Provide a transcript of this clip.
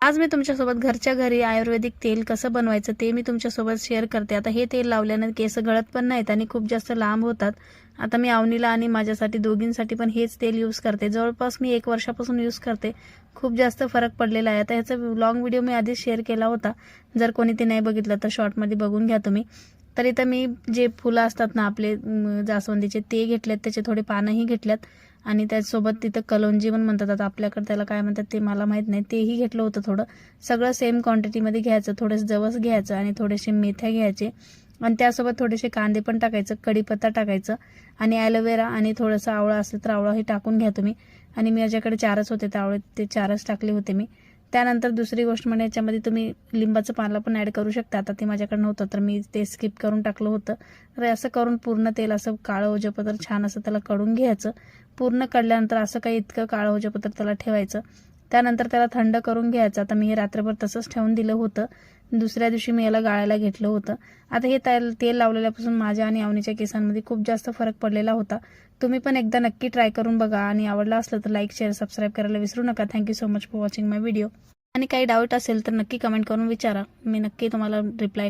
आज मी तुमच्यासोबत घरच्या घरी आयुर्वेदिक तेल कसं बनवायचं ते मी तुमच्यासोबत शेअर करते। आता हे तेल लावल्याने केस गळत पण नाहीत आणि खूप जास्त लांब होतात। आता मी अवनीला आणि माझ्यासाठी दोघींसाठी पण हेच तेल यूज करते। जवळपास मी 1 वर्षापासून यूज करते। खूप जास्त फरक पडलेला आहे। आता ह्याचा लॉंग व्हिडिओ मी आधीच शेअर केला होता, जर कोणी ते नाही बघितलं तर शॉर्टमध्ये बघून घ्या तुम्ही। तर इथं मी जे फुलं असतात ना आपले जास्वंदीचे ते घेतलेत, त्याचे थोडे पानंही घेतल्यात आणि त्याचसोबत तिथं कलोंजी पण म्हणतात, आता आपल्याकडे त्याला काय म्हणतात ते मला माहीत नाही, तेही घेतलं होतं थोडं। सगळं सेम क्वांटिटीमध्ये घ्यायचं। थोडंसं जवस घ्यायचं आणि थोडेसे मेथ्या घ्यायचे आणि त्यासोबत थोडेसे कांदे पण टाकायचं, कढीपत्ता टाकायचं आणि ॲलोवेरा आणि थोडंसं आवळा असेल तर आवळाही टाकून घ्या तुम्ही। आणि मी माझ्याकडे 4च होते त्यावेळी ते 4च टाकले होते मी। त्यानंतर दुसरी गोष्ट म्हणजे याच्यामध्ये तुम्ही लिंबाचं पाला पण ॲड करू शकता। आता ते माझ्याकडे नव्हतं तर मी ते स्किप करून टाकलं होतं। तर असं करून पूर्ण तेल असं काळं होजेपत्र छान असं त्याला कढून घ्यायचं। पूर्ण कढल्यानंतर असं काही इतकं काळं होजेपत्र त्याला ठेवायचं। त्यानंतर त्याला थंड करून घ्यायचं। आता मी हे रात्रभर तसंच ठेवून दिलं होतं। दुसऱ्या दिवशी मी याला गाळायला घेतलं होतं। आता हे तेल लावलेल्यापासून माझ्या आणि अवनीच्या केसांमध्ये खूप जास्त फरक पडलेला होता। तुम्ही पण एकदा नक्की ट्राय करून बघा आणि आवडला असलं तर लाईक, शेअर, सबस्क्राईब करायला विसरू नका। Thank you so much for watching my video. आणि काही डाऊट असेल तर नक्की कमेंट करून विचारा, मी नक्की तुम्हाला रिप्लाय